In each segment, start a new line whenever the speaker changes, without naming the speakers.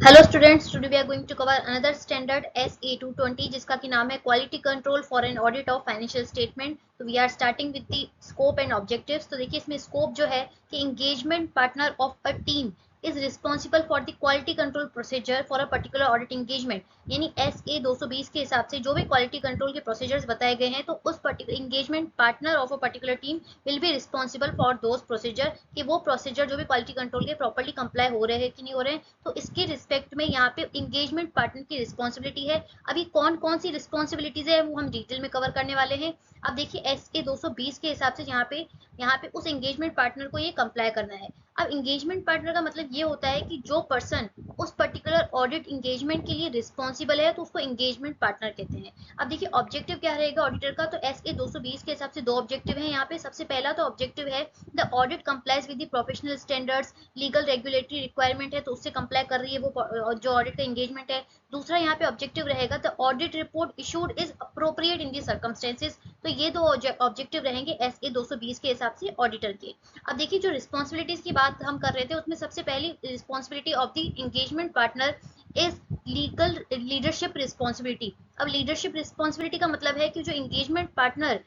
Hello students, today we are going to cover another standard SA 220 जिसका की नाम है quality control for an audit of financial statement. तो we are starting with the scope and objectives. तो देखिए इसमें scope जो है कि engagement partner of a team is responsible for the quality control procedure for a particular audit engagement. यानी SA 220 के हिसाब से जो भी क्वालिटी कंट्रोल के प्रोसीजर्स बताए गए हैं तो उस particular engagement partner of a particular team will be responsible for those procedure कि वो प्रोसीजर जो भी क्वालिटी कंट्रोल के प्रॉपर्ली कंप्लाई हो रहे हैं कि नहीं हो रहे हैं। तो इसके रिस्पेक्ट में यहाँ पे इंगेजमेंट पार्टनर की रिस्पॉन्सिबिलिटी है। अभी कौन कौन सी रिस्पॉन्सिबिलिटीज है वो हम डिटेल में कवर करने वाले हैं। अब देखिए SA 220 के हिसाब से यहाँ पे उस एंगेजमेंट पार्टनर को ये कंप्लाई करना है। अब एंगेजमेंट पार्टनर का मतलब ये होता है कि जो पर्सन उस पर्टिकुलर ऑडिट एंगेजमेंट के लिए रिस्पॉन्सिबल है तो उसको एंगेजमेंट पार्टनर कहते हैं। अब देखिए ऑब्जेक्टिव क्या रहेगा ऑडिटर का, तो SA 220 के हिसाब से दो ऑब्जेक्टिव है यहाँ पे। सबसे पहला तो ऑब्जेक्टिव है the audit complies with the professional standards, legal regulatory requirement है तो उससे कंप्लाई कर रही है वो जो ऑडिट का एंगेजमेंट है। दूसरा यहाँ पे ऑब्जेक्टिव रहेगा the audit report issued is appropriate in the circumstances. तो ये दो ऑब्जेक्टिव रहेंगे SA 220 के हिसाब से ऑडिटर के। अब देखिए जो रिस्पॉन्सिबिलिटीज की बात हम कर रहे थे उसमें सबसे पहली responsibility of the engagement partner is legal leadership responsibility. अब लीडरशिप रिस्पॉन्सिबिलिटी का मतलब है कि जो engagement partner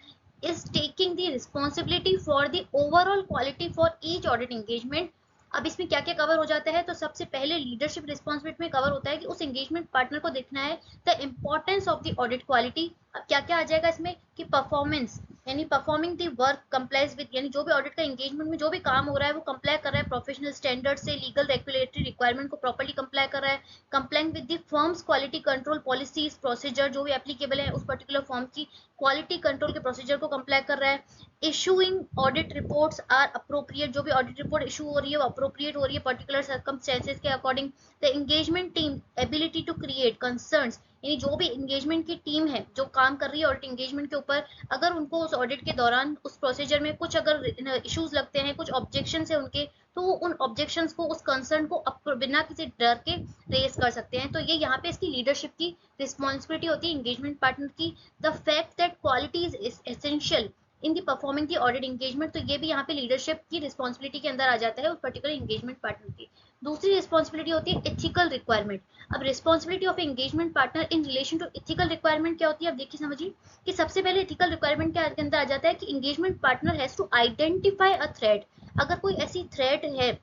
is taking the responsibility for the overall quality for each audit engagement। अब इसमें क्या क्या कवर हो जाता है, तो सबसे पहले लीडरशिप रिस्पॉन्सिबिलिटी में कवर होता है कि उस एंगेजमेंट पार्टनर को देखना है the importance of the audit quality. अब क्या क्या आ जाएगा इसमें कि परफॉर्मेंस यानी performing the work complies with, यानी जो भी ऑडिट का एंगेजमेंट में जो भी काम हो रहा है वो कंप्लाई कर रहा है प्रोफेशनल स्टैंडर्ड से, लीगल रेगुलेटरी रिक्वायरमेंट को प्रॉपर्ली कंप्लाई कर रहा है, complying with the firm's quality control policies procedure जो भी एप्लीकेबल है उस पर्टिकुलर फर्म की क्वालिटी कंट्रोल के प्रोसीजर को कंप्लाई कर रहा है। Issuing audit reports are appropriate, जो भी ऑडिट रिपोर्ट इशू हो रही है वो अप्रोप्रिएट हो रही है पर्टिकुलर सर्कमस्टेंसेस के according. The engagement team ability to create concerns, यानी जो भी एंगेजमेंट की टीम है जो काम कर रही है ऑडिट एंगेजमेंट के ऊपर, अगर उनको उस ऑडिट के दौरान उस प्रोसीजर में कुछ अगर इश्यूज लगते हैं, कुछ ऑब्जेक्शन है उनके, तो वो उन ऑब्जेक्शंस को उस कंसर्न को बिना किसी डर के रेज कर सकते हैं। तो ये यहाँ पे इसकी लीडरशिप की रिस्पॉन्सिबिलिटी होती है एंगेजमेंट पार्टनर की। The fact that quality is essential in the performing the audit engagement, तो ये भी यहाँ पे लीडरशिप की रिस्पॉन्सिबिलिटी के अंदर आ जाता है उस पर्टिकुलर एंगेजमेंट पार्टनर की। दूसरी रिस्पॉन्सिबिलिटी होती है एथिकल रिक्वायरमेंट। अब responsibility of engagement partner in relation to ethical requirement क्या होती है, अब देखिए समझिए कि सबसे पहले एथिकल रिक्वायरमेंट के अंदर आ जाता है कि engagement partner has to identify a threat. अगर कोई ऐसी थ्रेट है,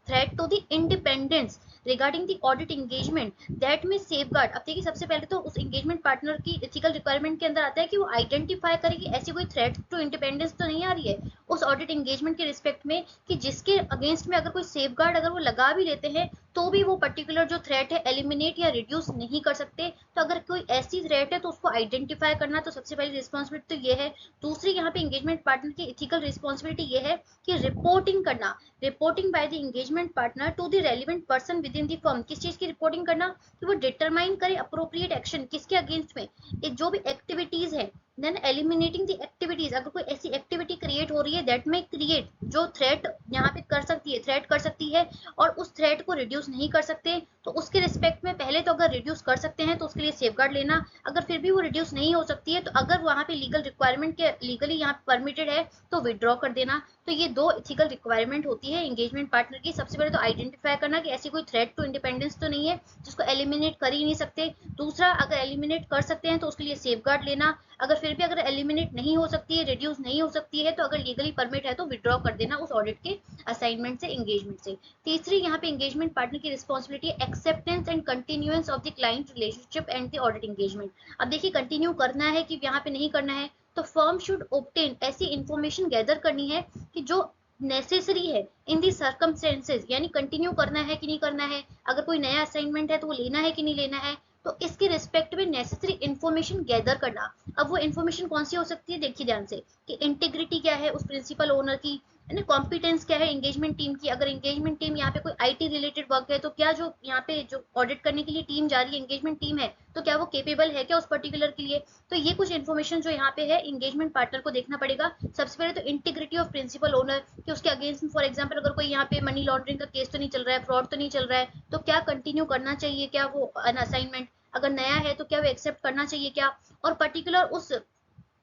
threat to the independence regarding the audit engagement that may safeguard। अब देखिए सबसे पहले तो उस एंगेजमेंट पार्टनर की एथिकल रिक्वायरमेंट के अंदर आता है कि वो आइडेंटिफाई करे कि ऐसी कोई थ्रेट टू इंडिपेंडेंस तो नहीं आ रही है उस ऑडिट एंगेजमेंट के रिस्पेक्ट में, कि जिसके अगेंस्ट में अगर कोई सेफगार्ड अगर वो लगा भी लेते हैं तो भी वो पर्टिकुलर जो थ्रेट है एलिमिनेट या रिड्यूस नहीं कर सकते। तो अगर कोई ऐसी थ्रेट है तो उसको आइडेंटिफाई करना तो सबसे पहली रिस्पॉन्सिबिलिटी तो ये है। दूसरी यहाँ पे एंगेजमेंट पार्टनर की एथिकल रिस्पॉन्सिबिलिटी ये है कि रिपोर्टिंग करना, reporting by the engagement partner to the relevant person within the firm. किस चीज की रिपोर्टिंग करना, कि वो डिटरमाइन करे अप्रोप्रिएट एक्शन किसके अगेंस्ट में, जो भी एक्टिविटीज है, देन एलिमिनेटिंग द एक्टिविटीज। अगर कोई ऐसी एक्टिविटी क्रिएट हो रही है दैट में क्रिएट, जो थ्रेट यहाँ पे कर सकती है, थ्रेट कर सकती है और उस थ्रेट को रिड्यूस नहीं कर सकते, तो उसके रिस्पेक्ट में पहले तो अगर रिड्यूस कर सकते हैं तो उसके लिए सेफगार्ड लेना, अगर फिर भी वो रिड्यूस नहीं हो सकती है तो अगर वहाँ पे लीगल रिक्वायरमेंट के लीगली यहाँ परमिटेड है तो विड्रॉ कर देना। तो ये दो इथिकल रिक्वायरमेंट होती है एंगेजमेंट पार्टनर की। सबसे पहले तो आइडेंटिफाई करना कि ऐसी कोई थ्रेट टू इंडिपेंडेंस तो नहीं है जिसको एलिमिनेट कर ही नहीं सकते। दूसरा, अगर एलिमिनेट कर सकते हैं तो उसके लिए सेफगार्ड लेना, अगर फिर भी अगर एलिमिनेट नहीं हो सकती है, रिड्यूस नहीं हो सकती है, तो अगर लीगली परमिट है तो विड्रॉ कर देना उस ऑडिट के असाइनमेंट से, एंगेजमेंट से। तीसरी यहाँ पे एंगेजमेंट पार्टनर की responsibility acceptance and continuance of the client relationship and the audit engagement. अब देखिए कंटिन्यू करना है कि यहाँ पे नहीं करना है, तो फर्म शुड ऑब्टेन ऐसी इंफॉर्मेशन गैदर करनी है कि जो नेसेसरी है इन दी सर्कमस्टेंसेज, यानी कंटिन्यू करना है कि नहीं करना है, अगर कोई नया असाइनमेंट है तो वो लेना है कि नहीं लेना है, तो इसके रिस्पेक्ट में नेसेसरी इंफॉर्मेशन गैदर करना। अब वो इंफॉर्मेशन कौन सी हो सकती है, देखिए ध्यान से कि इंटीग्रिटी क्या है उस प्रिंसिपल ओनर की, है ना, कॉम्पिटेंस क्या है एंगेजमेंट टीम की, अगर एंगेजमेंट टीम यहाँ पे कोई IT रिलेटेड वर्क है तो क्या जो यहाँ पे जो ऑडिट करने के लिए टीम जा रही है एंगेजमेंट टीम है तो क्या वो केपेबल है क्या उस पर्टिकुलर के लिए। तो ये कुछ इन्फॉर्मेशन जो यहाँ पे है एंगेजमेंट पार्टनर को देखना पड़ेगा। सबसे पहले तो इंटीग्रिटी ऑफ प्रिंसिपल ओनर, कि उसके अगेंस्ट फॉर एग्जाम्पल अगर कोई यहाँ पे मनी लॉन्ड्रिंग का केस तो नहीं चल रहा है, फ्रॉड तो नहीं चल रहा है, तो क्या कंटिन्यू करना चाहिए क्या वो अन असाइनमेंट, अगर नया है तो क्या वो एक्सेप्ट करना चाहिए क्या, और पर्टिकुलर उस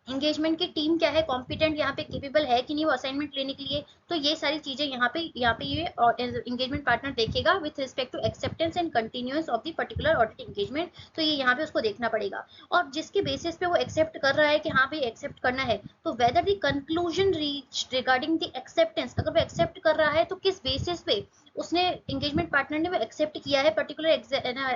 एंगेजमेंट की टीम क्या है, कॉम्पिटेंट यहाँ पे केपेबल है कि नहीं वो असाइनमेंट लेने के लिए। तो ये सारी चीजें यहाँ पे ये एंगेजमेंट पार्टनर देखेगा with respect to acceptance and continuous of the particular audit engagement. तो ये यहाँ पे उसको देखना पड़ेगा, और जिसके बेसिस पे वो एक्सेप्ट कर रहा है कि हाँ भाई एक्सेप्ट करना है, तो whether the conclusion reach regarding the acceptance, अगर वो एक्सेप्ट कर रहा है तो किस बेसिस पे उसने एंगेजमेंट पार्टनर ने वो एक्सेप्ट किया है पर्टिकुलर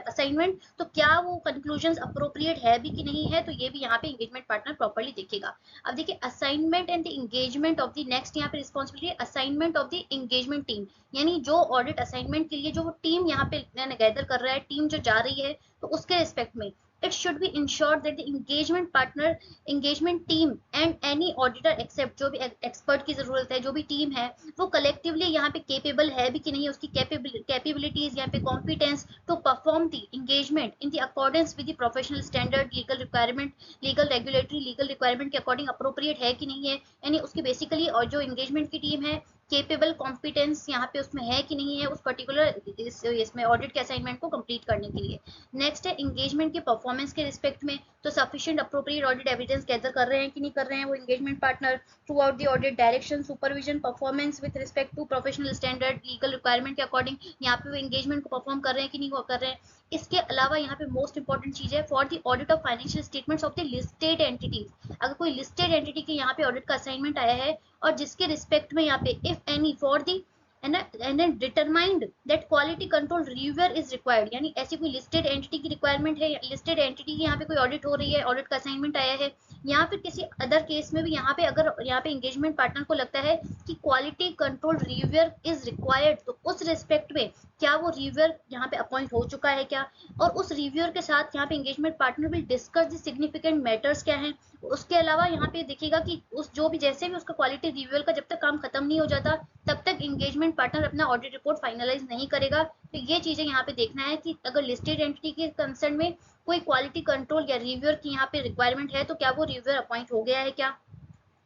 असाइनमेंट, तो क्या वो कंक्लूजन्स अप्रोप्रिएट है भी कि नहीं है, तो ये भी यहाँ पे एंगेजमेंट पार्टनर प्रॉपर्ली देखेगा। अब देखिए assignment and the engagement of the next यहाँ पे responsibility assignment of the engagement team, यानी जो ऑडिट असाइनमेंट के लिए जो वो टीम यहाँ पे गैदर कर रहा है, टीम जो जा रही है, तो उसके रिस्पेक्ट में it should be ensured that the engagement partner, engagement team and any auditor except जो भी एक्सपर्ट की जरूरत है, जो भी टीम है वो कलेक्टिवली यहाँ पे केपेबल है भी कि नहीं, उसकी कैपेबिलिटीज यहाँ पे competence to perform the engagement in the accordance with the professional standard, legal requirement, legal regulatory legal requirement के अकॉर्डिंग अप्रोप्रिएट है कि नहीं है, यानी उसकी बेसिकली और जो एंगेजमेंट की टीम है केपेबल कॉम्पिटेंस यहाँ पे उसमें है कि नहीं है उस पर्टिकुलर इसमें ऑडिट के असाइनमेंट को कंप्लीट करने के लिए। नेक्स्ट है एंगेजमेंट के परफॉर्मेंस के रिस्पेक्ट में, तो sufficient appropriate audit evidence gather कर रहे हैं कि नहीं कर रहे हैं वो engagement partner throughout the audit, direction supervision performance with respect to professional standard legal requirement के अकॉर्डिंग यहाँ पे वो एंगेजमेंट को परफॉर्म कर रहे हैं कि नहीं वो कर रहे हैं। इसके अलावा यहाँ पे मोस्ट इंपॉर्टेंट चीज है for the audit of financial statements of the listed entities, अगर कोई लिस्टेड एंटिटी के यहाँ पे ऑडिट का असाइनमेंट आया है और जिसके रिस्पेक्ट में यहाँ पे if any for the and then determined that quality control reviewer is required, यानी ऐसी कोई लिस्टेड एंटिटी की रिक्वायरमेंट है, लिस्टेड एंटिटी की यहाँ पे कोई ऑडिट हो रही है, ऑडिट का असाइनमेंट आया है, यहाँ पे किसी अदर केस में भी यहाँ पे अगर यहाँ पे एंगेजमेंट पार्टनर को लगता है कि quality control reviewer is required, तो उस रिस्पेक्ट में क्या वो रिव्यूअर यहाँ पे अपॉइंट हो चुका है क्या, और उस रिव्यूअर के साथ यहाँ पे engagement partner will discuss the significant matters क्या हैं। उसके अलावा यहाँ पे देखिएगा कि उस जो भी जैसे भी उसका क्वालिटी रिव्यूअर का जब तक काम खत्म नहीं हो जाता तब तक एंगेजमेंट पार्टनर अपना ऑडिट रिपोर्ट फाइनलाइज नहीं करेगा। तो ये चीजें यहाँ पे देखना है कि अगर लिस्टेड एंटिटी के कंसर्न में कोई क्वालिटी कंट्रोल या रिव्यूअर की यहाँ पे रिक्वायरमेंट है तो क्या वो रिव्यूअर अपॉइंट हो गया है, क्या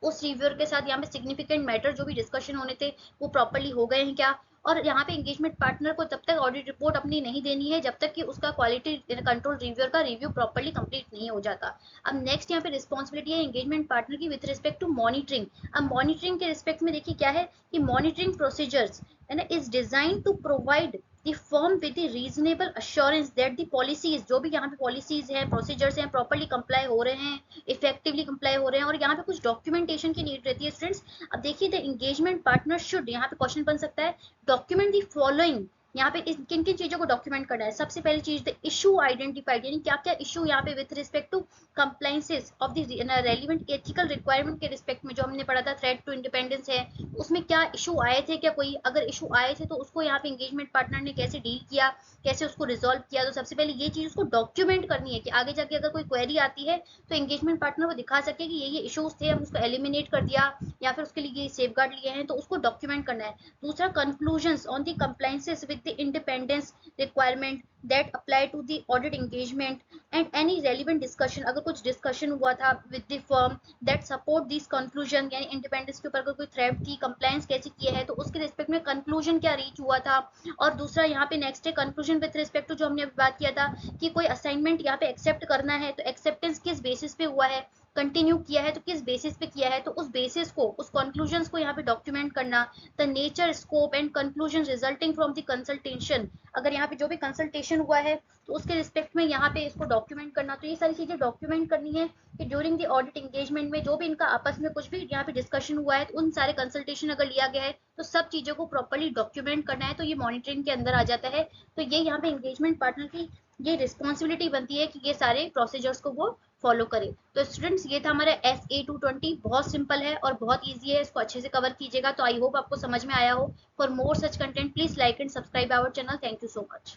उस रिव्यूअर के साथ यहाँ पे सिग्निफिकेंट मैटर जो भी डिस्कशन होने थे वो प्रॉपर्ली हो गए हैं क्या, और यहाँ पे एंगेजमेंट पार्टनर को तब तक ऑडिट रिपोर्ट अपनी नहीं देनी है जब तक कि उसका क्वालिटी कंट्रोल रिव्यूअर का रिव्यू प्रॉपर्ली कंप्लीट नहीं हो जाता। अब नेक्स्ट यहाँ पे रिस्पॉन्सिबिलिटी है एंगेजमेंट पार्टनर की विद रिस्पेक्ट टू मॉनिटरिंग। अब मॉनिटरिंग के रिस्पेक्ट में देखिए क्या है कि मॉनिटरिंग प्रोसीजर्स है ना is design to provide the firm with the reasonable assurance that the policies, जो भी यहाँ पे पॉलिसीज हैं प्रोसीजर्स हैं प्रॉपर्ली कंप्लाई हो रहे हैं, इफेक्टिवली कंप्लाई हो रहे हैं, और यहाँ पे कुछ डॉक्यूमेंटेशन की नीड रहती है स्टूडेंट्स। अब देखिए द एंगेजमेंट पार्टनर शुड, यहाँ पे क्वेश्चन बन सकता है डॉक्यूमेंट द फॉलोइंग, यहाँ पे किन किन चीजों को डॉक्यूमेंट करना है। सबसे पहली चीज द इशू आइडेंटिफाइड, यानी क्या क्या इशू यहाँ पे with respect to compliances of the relevant ethical requirement के रिस्पेक्ट में जो हमने पढ़ा था थ्रेट टू इंडिपेंडेंस है, उसमें क्या इशू आए थे, क्या कोई अगर इशू आए थे तो उसको यहाँ पे एंगेजमेंट पार्टनर ने कैसे डील किया, कैसे उसको रिजॉल्व किया। तो सबसे पहले ये चीज उसको डॉक्यूमेंट करनी है कि आगे जाके अगर कोई क्वेरी आती है तो एंगेजमेंट पार्टनर को दिखा सके कि ये इशूज थे, हम उसको एलिमिनेट कर दिया या फिर उसके लिए ये सेफगार्ड लिए हैं, तो उसको डॉक्यूमेंट करना है। दूसरा conclusions on the compliances with the independence requirement that apply to the audit engagement and any relevant discussion, अगर कुछ डिस्कशन हुआ था with the firm that support this conclusion, यानी इंडिपेंडेंस के ऊपर अगर कोई थ्रेट थी, कंप्लायंस कैसे किया है, तो उसके रिस्पेक्ट में कंक्लूजन क्या रीच हुआ था। और दूसरा यहाँ पे नेक्स्ट है कंक्लूजन विद रिस्पेक्ट टू जो हमने अभी बात किया था कि कोई असाइनमेंट यहाँ पे एक्सेप्ट करना है तो एक्सेप्टेंस किस बेसिस पे हुआ है, कंटिन्यू किया है तो किस बेसिस पे किया है, तो उस बेसिस को उस कंक्लूजन्स को यहाँ पे डॉक्यूमेंट करना। The nature scope and conclusion resulting from the consultation, अगर यहाँ पे जो भी कंसल्टेशन हुआ है तो उसके रिस्पेक्ट में यहाँ पे इसको डॉक्यूमेंट करना। तो ये सारी चीजें डॉक्यूमेंट करनी है कि ड्यूरिंग द ऑडिट एंगेजमेंट में जो भी इनका आपस में कुछ भी यहाँ पे डिस्कशन हुआ है तो उन सारे कंसल्टेशन अगर लिया गया है तो सब चीजों को प्रॉपर्ली डॉक्यूमेंट करना है, तो ये मॉनिटरिंग के अंदर आ जाता है। तो ये यहाँ पे एंगेजमेंट पार्टनर की ये रिस्पॉन्सिबिलिटी बनती है कि ये सारे प्रोसीजर्स को वो फॉलो करे। तो स्टूडेंट्स ये था हमारा SA 220, बहुत सिंपल है और बहुत ईजी है, इसको अच्छे से कवर कीजिएगा। तो आई होप आपको समझ में आया हो। For more such content please like and subscribe our channel. Thank you so much.